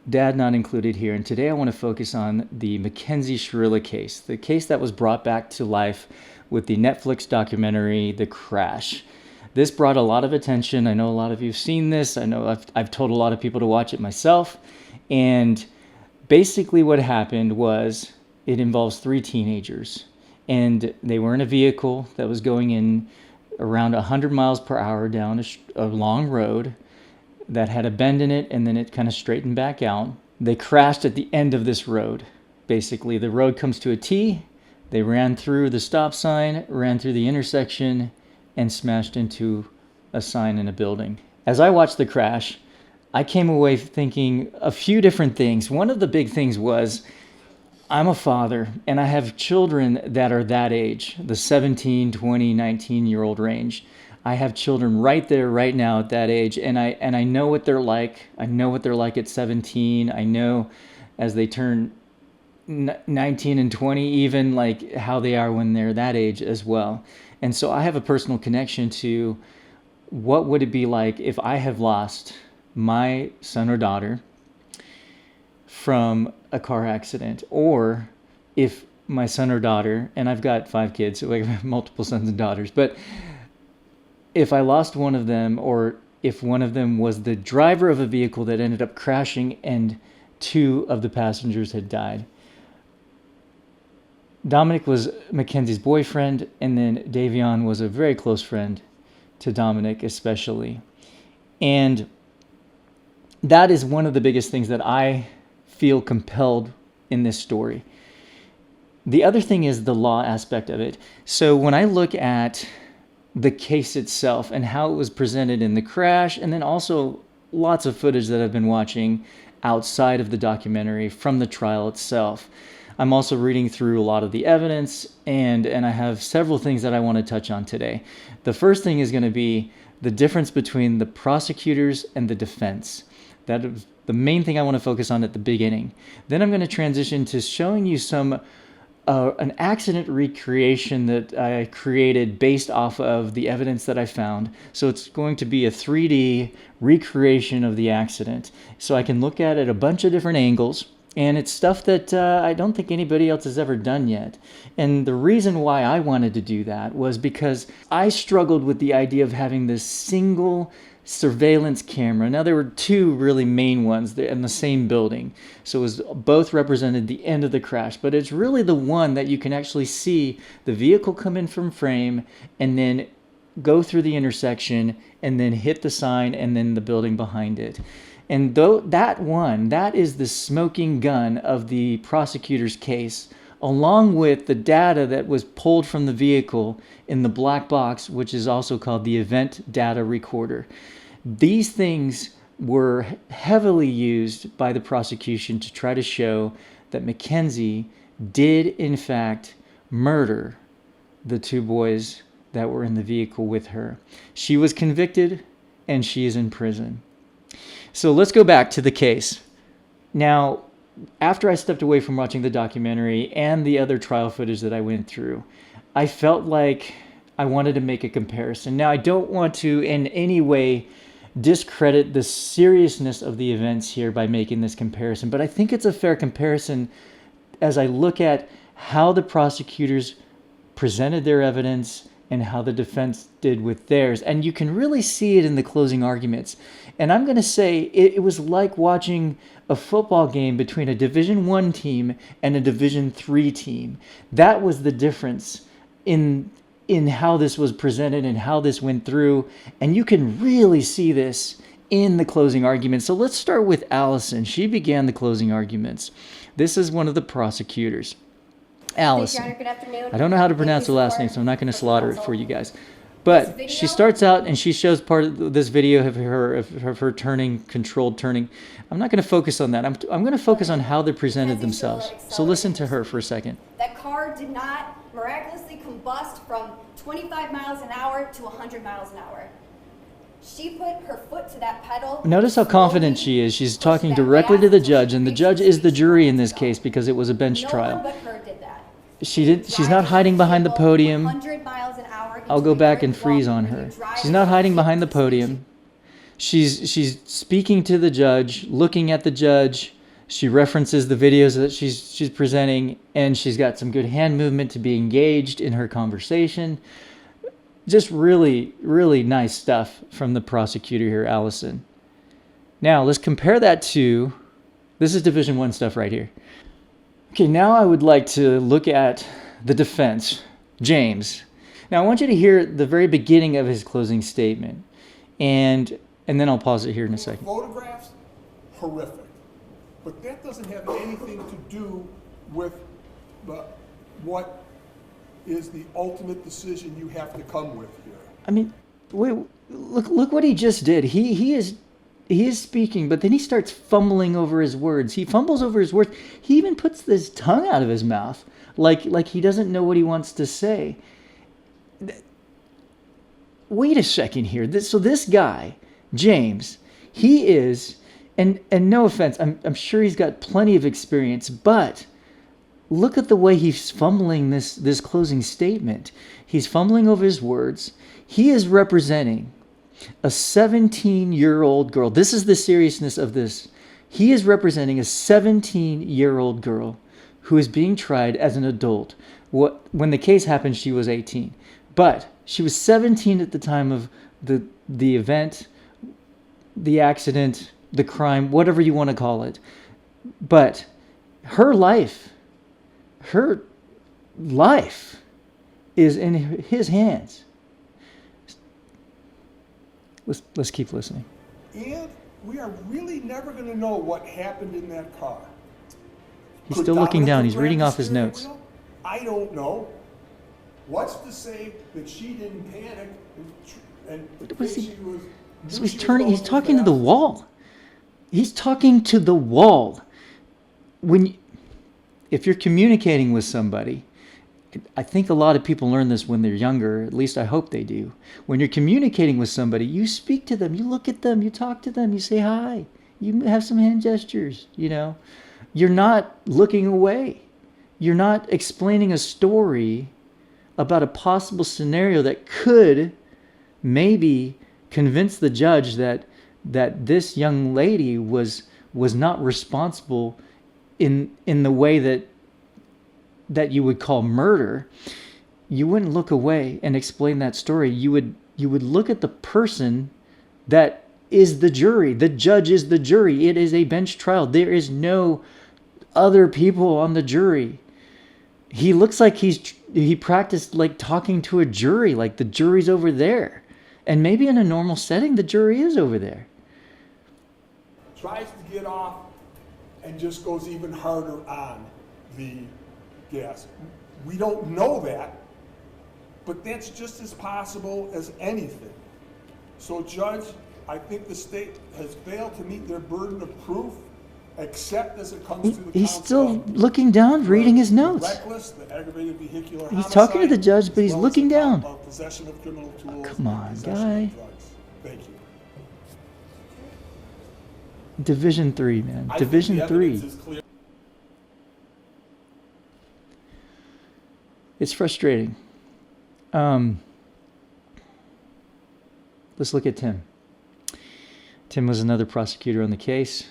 dad not included here. And today I want to focus on the Mackenzie Shirilla case, the case that was brought back to life with the Netflix documentary, The Crash. This brought a lot of attention. I know a lot of you have seen this. I know I've told a lot of people to watch it myself. And basically what happened was it involves 3 teenagers. And they were in a vehicle that was going in around 100 miles per hour down a long road that had a bend in it, and then it kind of straightened back out. They crashed at the end of this road. Basically, the road comes to a T. They ran through the stop sign, ran through the intersection, and smashed into a sign in a building. As I watched the crash, I came away thinking a few different things. One of the big things was, I'm a father, and I have children that are that age, the 17, 20, 19-year-old range. I have children right there, right now at that age, and I know what they're like. I know what they're like at 17. I know as they turn 19 and 20, even like how they are when they're that age as well. And so I have a personal connection to what would it be like if I have lost my son or daughter from a car accident, or if my son or daughter, and I've got 5 kids, so I have multiple sons and daughters, but if I lost one of them, or if one of them was the driver of a vehicle that ended up crashing and 2 of the passengers had died. Dominic was Mackenzie's boyfriend, and then Davion was a very close friend to Dominic especially. And that is one of the biggest things that I feel compelled in this story. The other thing is the law aspect of it. So when I look at the case itself and how it was presented in the crash, and then also lots of footage that I've been watching outside of the documentary from the trial itself. I'm also reading through a lot of the evidence, and I have several things that I want to touch on today. The first thing is going to be the difference between the prosecutors and the defense. That is the main thing I want to focus on at the beginning. Then I'm going to transition to showing you some an accident recreation that I created based off of the evidence that I found. So it's going to be a 3D recreation of the accident. So I can look at it a bunch of different angles, and it's stuff that I don't think anybody else has ever done yet. And the reason why I wanted to do that was because I struggled with the idea of having this single surveillance camera. Now there were 2 really main ones in the same building, so it was both represented the end of the crash, but it's really the one that you can actually see the vehicle come in from frame and then go through the intersection and then hit the sign and then the building behind it. And though that is the smoking gun of the prosecutor's case, along with the data that was pulled from the vehicle in the black box, which is also called the event data recorder. These things were heavily used by the prosecution to try to show that Mackenzie did, in fact, murder the 2 boys that were in the vehicle with her. She was convicted, and she is in prison. So let's go back to the case. Now, after I stepped away from watching the documentary and the other trial footage that I went through, I felt like I wanted to make a comparison. Now, I don't want to in any way discredit the seriousness of the events here by making this comparison, but I think it's a fair comparison as I look at how the prosecutors presented their evidence and how the defense did with theirs. And you can really see it in the closing arguments. And I'm going to say it was like watching a football game between a Division I team and a Division III team. That was the difference in how this was presented and how this went through. And you can really see this in the closing arguments. So let's start with Allison. She began the closing arguments. This is one of the prosecutors. Allison. Good afternoon. I don't know how to pronounce her last name, so I'm not going to slaughter it for you guys. But she starts out and she shows part of this video of her turning, controlled turning. I'm not going to focus on that. I'm going to focus on how they presented themselves. So listen to her for a second. That car did not miraculously combust from 25 miles an hour to 100 miles an hour. She put her foot to that pedal. Notice how confident she is. She's talking directly to the judge, and the judge is the jury in this case because it was a bench trial. No one but her did that. She's not hiding behind the podium. I'll go back and freeze on her. She's not hiding behind the podium. She's speaking to the judge, looking at the judge, She references the videos that she's presenting, and she's got some good hand movement to be engaged in her conversation. Just really, really nice stuff from the prosecutor here, Allison. Now, let's compare that to, this is Division 1 stuff right here. Okay, now I would like to look at the defense, James. Now, I want you to hear the very beginning of his closing statement, and then I'll pause it here in a second. Photographs, horrific. But that doesn't have anything to do with what is the ultimate decision you have to come with here. I mean, wait, look what he just did. He is speaking, but then he starts fumbling over his words. He fumbles over his words. He even puts his tongue out of his mouth, like he doesn't know what he wants to say. Wait a second here. So this guy, James, he is, and no offense, I'm sure he's got plenty of experience, but look at the way he's fumbling this closing statement. He's fumbling over his words. He is representing a 17-year-old girl. This is the seriousness of this. He is representing a 17-year-old girl who is being tried as an adult. When the case happened, she was 18. But she was 17 at the time of the event, the accident, the crime, whatever you want to call it. But her life is in his hands. Let's keep listening. And we are really never going to know what happened in that car. He's still looking down. He's reading off his notes. I don't know. What's to say that she didn't panic and think she was... So he's talking to the wall. He's talking to the wall. If you're communicating with somebody, I think a lot of people learn this when they're younger, at least I hope they do. When you're communicating with somebody, you speak to them, you look at them, you talk to them, you say hi, you have some hand gestures, You're not looking away. You're not explaining a story about a possible scenario that could maybe convince the judge that this young lady was not responsible in the way that you would call murder. You wouldn't look away and explain that story. You would look at the person that is the jury. The judge is the jury. It is a bench trial. There is no other people on the jury. He looks like he practiced like talking to a jury, like the jury's over there. And maybe in a normal setting, the jury is over there. Tries to get off and just goes even harder on the gas. We don't know that, but that's just as possible as anything. So, Judge, I think the state has failed to meet their burden of proof, except as it comes to the He's still looking down, reading his notes. Reckless, the aggravated vehicular He's homicide, talking to the judge, but he's looking down. Possession of criminal tools, Come on, and guy. of drugs. Thank you. Division 3, man. I Division think the 3. evidence is clear. It's frustrating. Let's look at Tim. Tim was another prosecutor on the case.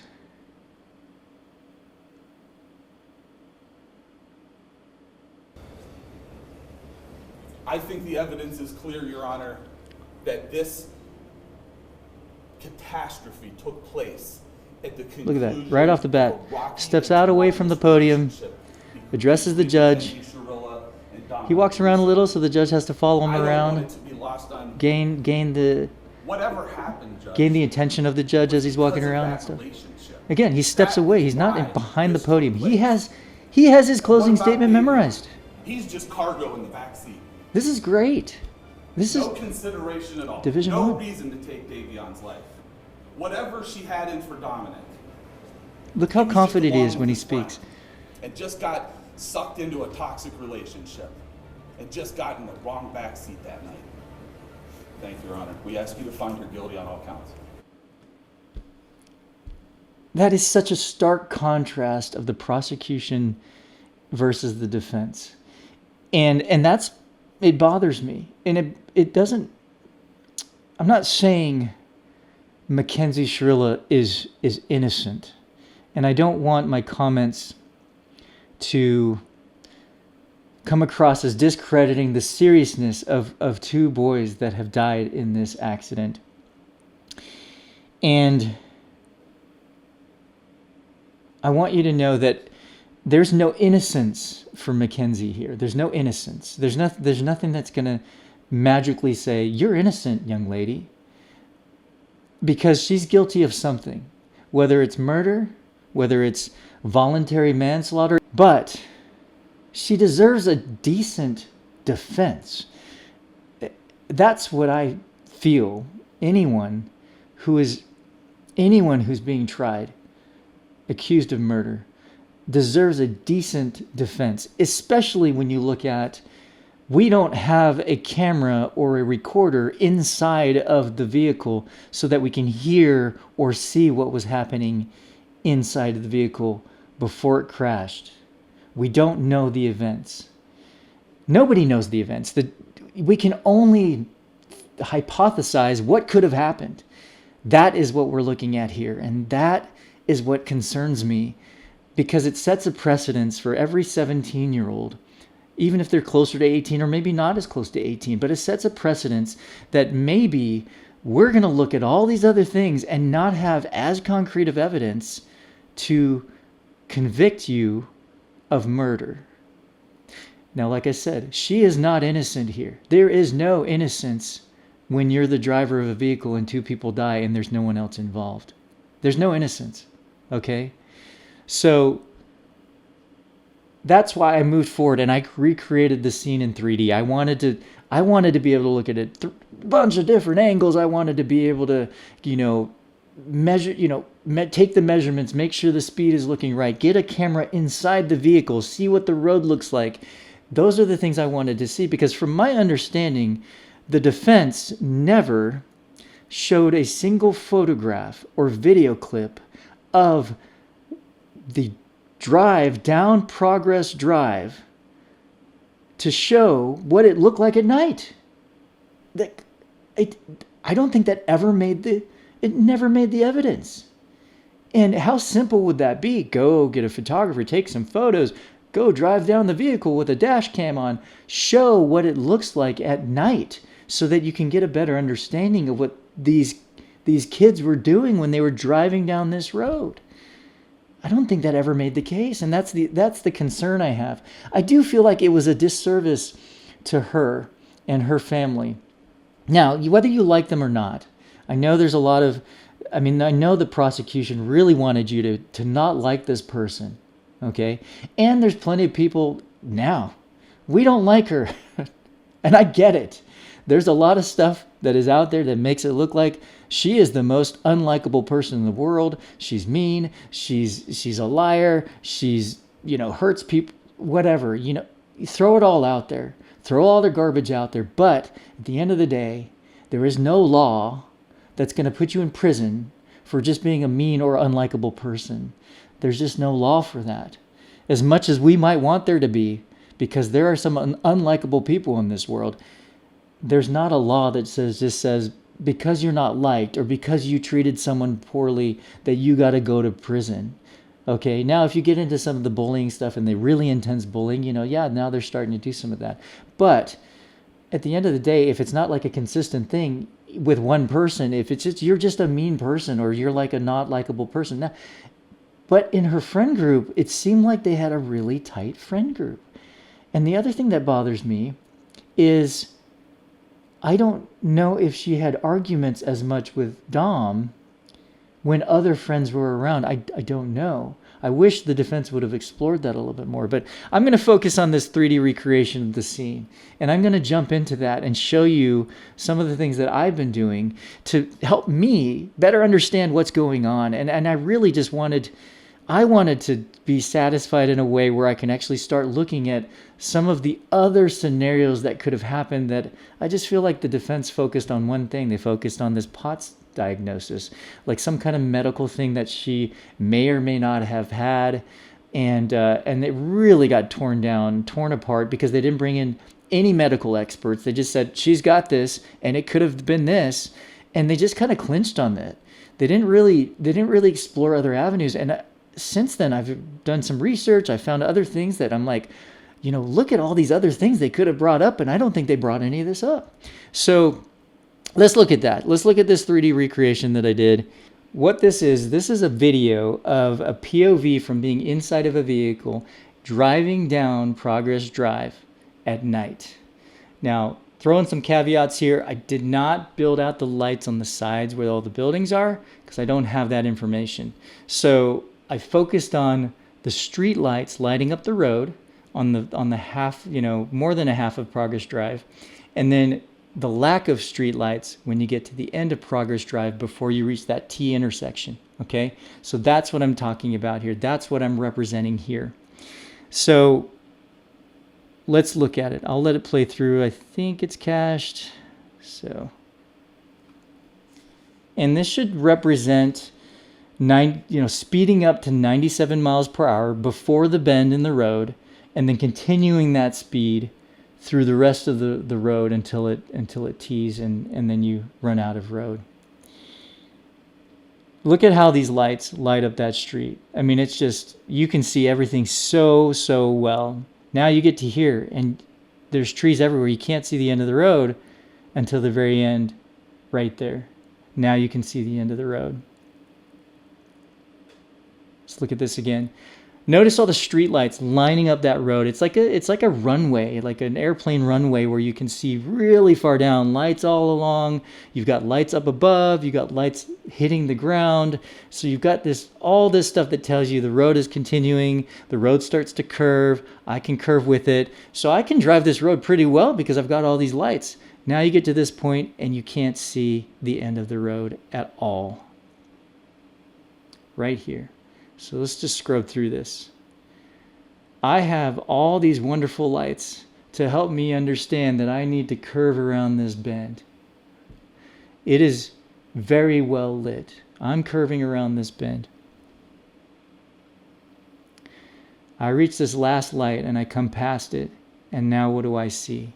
I think the evidence is clear, Your Honor, that this catastrophe took place at the conclusion. Look at that, right off the bat. Steps out away from the podium, addresses the judge. He walks around a little, so the judge has to follow him around. Gain the Whatever happened, Judge, gain the attention of the judge as he's walking around and stuff. Again, he steps away. He's not behind the podium. He has his closing statement memorized. He's just cargo in the backseat. This is great. This is No consideration at all. Division No 1. reason to take Davion's life. Whatever she had in for Dominic. Look how was just confident he along is with when he his friend speaks. And just got sucked into a toxic relationship. And just got in the wrong backseat that night. Thank you, Your Honor. We ask you to find her guilty on all counts. That is such a stark contrast of the prosecution versus the defense. And that's, it bothers me. And it doesn't, I'm not saying Mackenzie Shirilla is innocent. And I don't want my comments to come across as discrediting the seriousness of two boys that have died in this accident. And I want you to know that there's no innocence for Mackenzie here. There's no innocence. There's nothing that's going to magically say, you're innocent, young lady. Because she's guilty of something. Whether it's murder, whether it's voluntary manslaughter. But she deserves a decent defense. That's what I feel. Anyone who's being tried, accused of murder, deserves a decent defense, especially when you look at, we don't have a camera or a recorder inside of the vehicle so that we can hear or see what was happening inside of the vehicle before it crashed. We don't know the events. Nobody knows the events. We can only hypothesize what could have happened. That is what we're looking at here. And that is what concerns me, because it sets a precedence for every 17-year-old, even if they're closer to 18 or maybe not as close to 18, but it sets a precedence that maybe we're going to look at all these other things and not have as concrete of evidence to convict you of murder. Now, like I said, she is not innocent here. There is no innocence when you're the driver of a vehicle and two people die and there's no one else involved. There's no innocence, okay? So that's why I moved forward and I recreated the scene in 3D. I wanted to be able to look at it a bunch of different angles. I wanted to be able to, measure, take the measurements, make sure the speed is looking right, get a camera inside the vehicle, see what the road looks like. Those are the things I wanted to see, because from my understanding, the defense never showed a single photograph or video clip of the drive down Progress Drive to show what it looked like at night. I don't think that ever it never made the evidence. And how simple would that be? Go get a photographer, take some photos, go drive down the vehicle with a dash cam on, show what it looks like at night so that you can get a better understanding of what these kids were doing when they were driving down this road. I don't think that ever made the case, and that's the concern I have. I do feel like it was a disservice to her and her family. Now, whether you like them or not, I know there's a lot of, I know the prosecution really wanted you to not like this person, okay? And there's plenty of people now, we don't like her, and I get it. There's a lot of stuff that is out there that makes it look like she is the most unlikable person in the world. She's mean. She's a liar. She's, hurts people, whatever. You throw it all out there. Throw all the garbage out there. But at the end of the day, there is no law that's going to put you in prison for just being a mean or unlikable person. There's just no law for that. As much as we might want there to be, because there are some unlikable people in this world, there's not a law that says because you're not liked or because you treated someone poorly that you got to go to prison. Okay, now if you get into some of the bullying stuff and the really intense bullying, now they're starting to do some of that. But at the end of the day, if it's not like a consistent thing with one person, if it's just you're just a mean person or you're like a not likable person. Now, but in her friend group, it seemed like they had a really tight friend group. And the other thing that bothers me is I don't know if she had arguments as much with Dom when other friends were around. I don't know. I wish the defense would have explored that a little bit more. But I'm going to focus on this 3D recreation of the scene. And I'm going to jump into that and show you some of the things that I've been doing to help me better understand what's going on. And I really just wanted to be satisfied in a way where I can actually start looking at some of the other scenarios that could have happened that I just feel like the defense focused on one thing. They focused on this POTS diagnosis, like some kind of medical thing that she may or may not have had. And it really got torn apart because they didn't bring in any medical experts. They just said, she's got this and it could have been this. And they just kind of clinched on that. They didn't really explore other avenues. And since then, I've done some research. I found other things that I'm like, look at all these other things they could have brought up, and I don't think they brought any of this up. So let's look at that. Let's look at this 3D recreation that I did. What this is a video of a POV from being inside of a vehicle driving down Progress Drive at night. Now, throw in some caveats here. I did not build out the lights on the sides where all the buildings are because I don't have that information. So I focused on the street lights lighting up the road on the half, more than a half of Progress Drive, and then the lack of street lights when you get to the end of Progress Drive before you reach that T intersection. Okay, so that's what I'm talking about here. That's what I'm representing here. So let's look at it. I'll let it play through. I think it's cached. So, and this should represent speeding up to 97 miles per hour before the bend in the road, and then continuing that speed through the rest of the road until it tees and then you run out of road. Look at how these lights light up that street. I mean, it's just, you can see everything so well. Now you get to here, and there's trees everywhere. You can't see the end of the road until the very end right there. Now you can see the end of the road. Let's look at this again. Notice all the street lights lining up that road. It's like a runway, like an airplane runway where you can see really far down, lights all along. You've got lights up above, you've got lights hitting the ground. So you've got all this stuff that tells you the road is continuing, the road starts to curve, I can curve with it. So I can drive this road pretty well because I've got all these lights. Now you get to this point and you can't see the end of the road at all. Right here. So let's just scrub through this. I have all these wonderful lights to help me understand that I need to curve around this bend. It is very well lit. I'm curving around this bend. I reach this last light and I come past it, and now what do I see?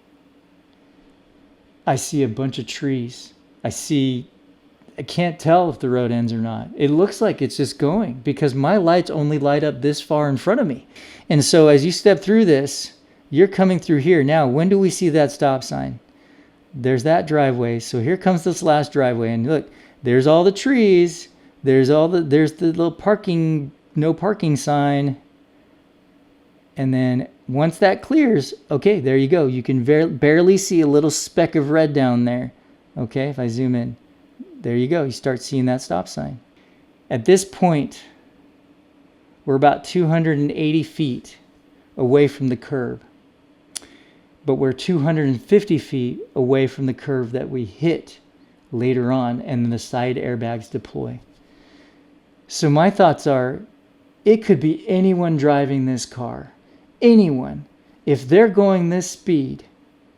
I see a bunch of trees. I can't tell if the road ends or not. It looks like it's just going because my lights only light up this far in front of me. And so as you step through this, you're coming through here. Now, when do we see that stop sign? There's that driveway. So here comes this last driveway, and look, there's all the trees. There's the little parking, no parking sign. And then once that clears, okay, there you go. You can barely see a little speck of red down there. Okay, if I zoom in. There you go. You start seeing that stop sign. At this point, we're about 280 feet away from the curb. But we're 250 feet away from the curve that we hit later on, and then the side airbags deploy. So my thoughts are, it could be anyone driving this car. Anyone. If they're going this speed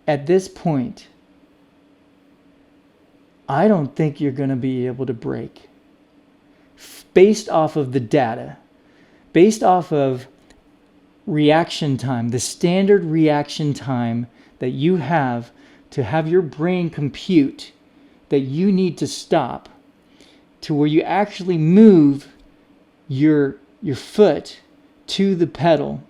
at this point, I don't think you're going to be able to brake. Based off of the data, based off of reaction time, the standard reaction time that you have to have your brain compute that you need to stop to where you actually move your foot to the pedal.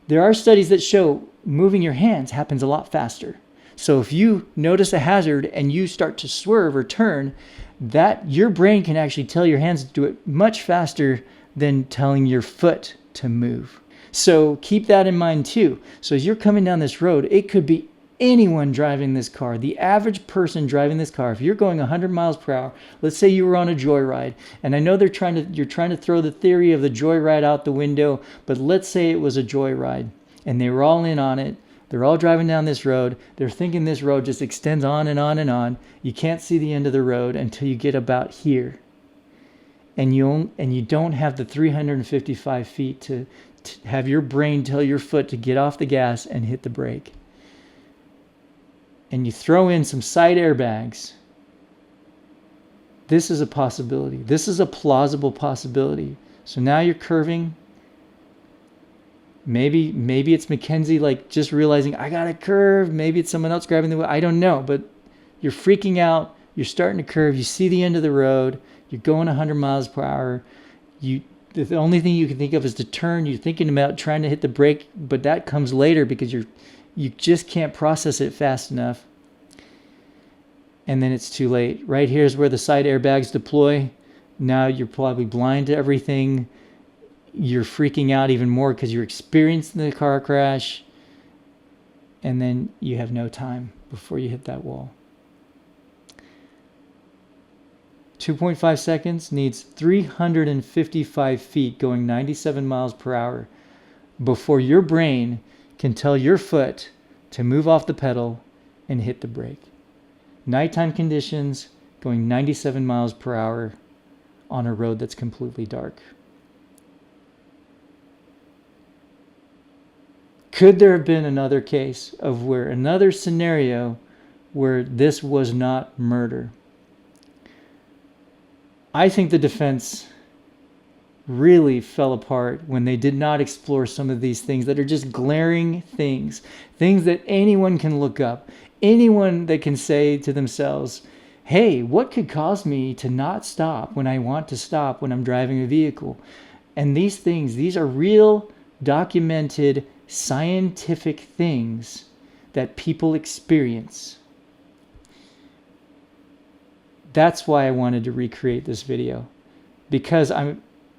There are studies that show moving your hands happens a lot faster. So if you notice a hazard and you start to swerve or turn, that your brain can actually tell your hands to do it much faster than telling your foot to move. So keep that in mind too. So as you're coming down this road, it could be anyone driving this car, the average person driving this car. If you're going 100 miles per hour, let's say you were on a joyride, and I know you're trying to throw the theory of the joyride out the window, but let's say it was a joyride and they were all in on it. They're all driving down this road. They're thinking this road just extends on and on and on. You can't see the end of the road until you get about here. And you don't have the 355 feet to have your brain tell your foot to get off the gas and hit the brake. And you throw in some side airbags. This is a possibility. This is a plausible possibility. So now you're curving. Maybe it's Mackenzie just realizing I gotta curve. Maybe it's someone else grabbing the wheel. I don't know, but you're freaking out. You're starting to curve. You see the end of the road. You're going 100 miles per hour. The only thing you can think of is to turn. You're thinking about trying to hit the brake, but that comes later because you just can't process it fast enough. And then it's too late. Right here is where the side airbags deploy. Now you're probably blind to everything. You're freaking out even more because you're experiencing the car crash. And then you have no time before you hit that wall. 2.5 seconds needs 355 feet going 97 miles per hour before your brain can tell your foot to move off the pedal and hit the brake. Nighttime conditions going 97 miles per hour on a road that's completely dark. Could there have been another case of another scenario where this was not murder? I think the defense really fell apart when they did not explore some of these things that are just glaring things that anyone can look up, anyone that can say to themselves, hey, what could cause me to not stop when I want to stop when I'm driving a vehicle? And these are real, documented, scientific things that people experience. That's why I wanted to recreate this video, because I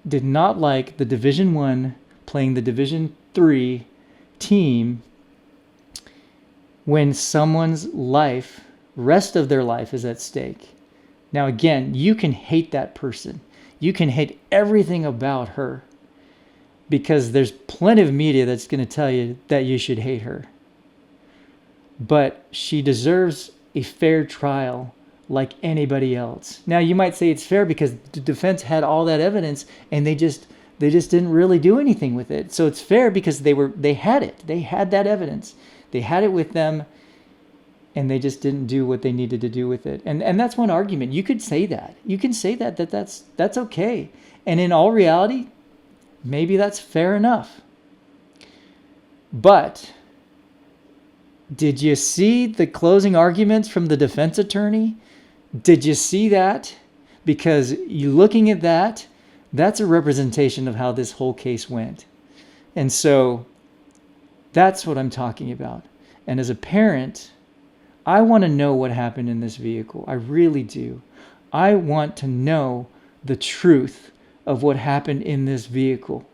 did not like the Division 1 playing the Division 3 team when someone's rest of their life is at stake. Now again, you can hate that person. You can hate everything about her because there's plenty of media that's going to tell you that you should hate her. But she deserves a fair trial like anybody else. Now you might say it's fair because the defense had all that evidence and they just didn't really do anything with it. So it's fair because they had it. They had that evidence. They had it with them and they just didn't do what they needed to do with it. And that's one argument. You could say that. You can say that's okay. And in all reality, maybe that's fair enough. But did you see the closing arguments from the defense attorney? Did you see that? Because you looking at that, that's a representation of how this whole case went. And so that's what I'm talking about. And as a parent, I want to know what happened in this vehicle. I really do. I want to know the truth of what happened in this vehicle.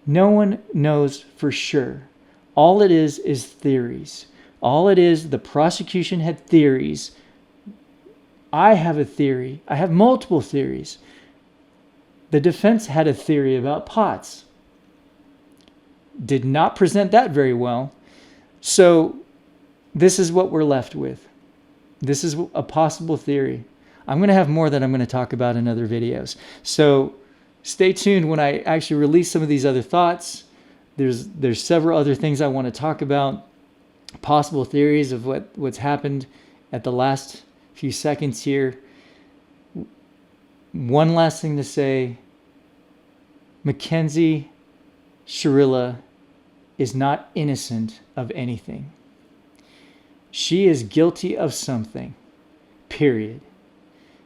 No one knows for sure. All it is theories. All it is, the prosecution had theories. I have a theory. I have multiple theories. The defense had a theory about pots. Did not present that very well. So this is what we're left with. This is a possible theory. I'm going to have more that I'm going to talk about in other videos. So stay tuned when I actually release some of these other thoughts. There's several other things I want to talk about. Possible theories of what's happened at the last few seconds here. One last thing to say. Mackenzie Shirilla is not innocent of anything. She is guilty of something, period.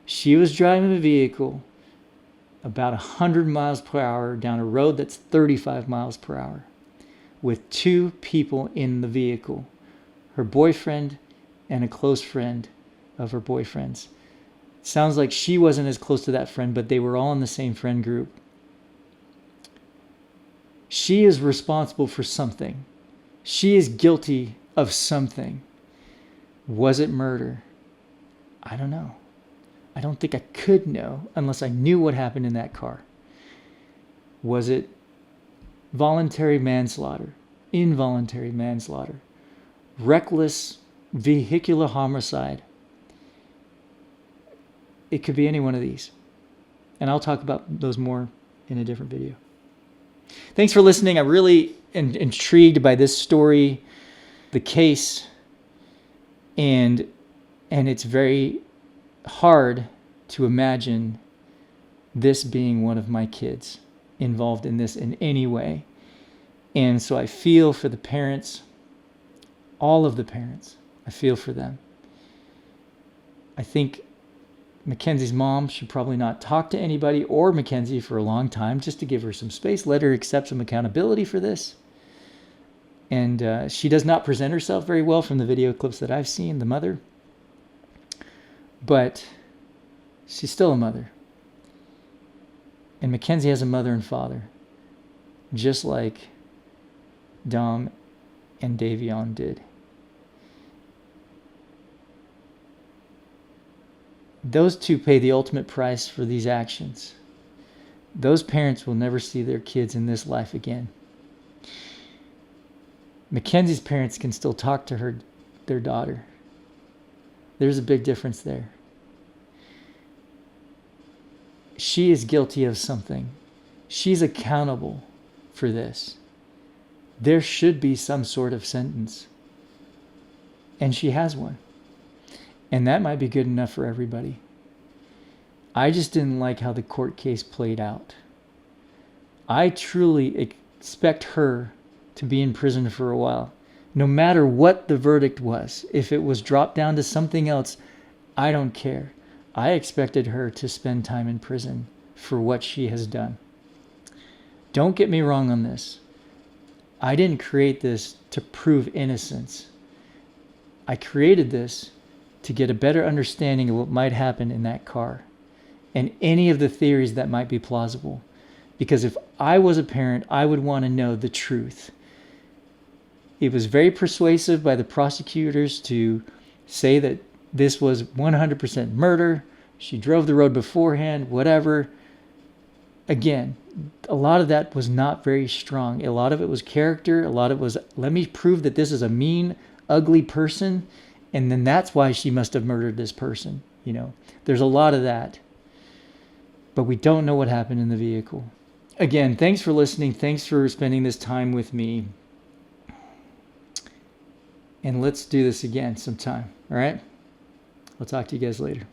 She was driving a vehicle about 100 miles per hour down a road that's 35 miles per hour with two people in the vehicle, her boyfriend and a close friend of her boyfriend's. Sounds like she wasn't as close to that friend, but they were all in the same friend group. She is responsible for something. She is guilty of something. Was it murder? I don't know. I don't think I could know unless I knew what happened in that car. Was it voluntary manslaughter, involuntary manslaughter, reckless vehicular homicide? It could be any one of these. And I'll talk about those more in a different video. Thanks for listening. I'm really intrigued by this story, the case, and it's very hard to imagine this being one of my kids involved in this in any way. And so I feel for the parents, all of the parents. I feel for them. I think Mackenzie's mom should probably not talk to anybody or Mackenzie for a long time, just to give her some space, let her accept some accountability for this. And she does not present herself very well from the video clips that I've seen, the mother. But she's still a mother. And Mackenzie has a mother and father, just like Dom and Davion did. Those two pay the ultimate price for these actions. Those parents will never see their kids in this life again. Mackenzie's parents can still talk to their daughter. There's a big difference there. She is guilty of something. She's accountable for this. There should be some sort of sentence. And she has one. And that might be good enough for everybody. I just didn't like how the court case played out. I truly expect her to be in prison for a while. No matter what the verdict was, if it was dropped down to something else, I don't care. I expected her to spend time in prison for what she has done. Don't get me wrong on this. I didn't create this to prove innocence. I created this to get a better understanding of what might happen in that car and any of the theories that might be plausible. Because if I was a parent, I would want to know the truth. It was very persuasive by the prosecutors to say that this was 100% murder. She drove the road beforehand, whatever. Again, a lot of that was not very strong. A lot of it was character. A lot of it was, let me prove that this is a mean, ugly person. And then that's why she must have murdered this person. You know, there's a lot of that. But we don't know what happened in the vehicle. Again, thanks for listening. Thanks for spending this time with me. And let's do this again sometime. All right? I'll talk to you guys later.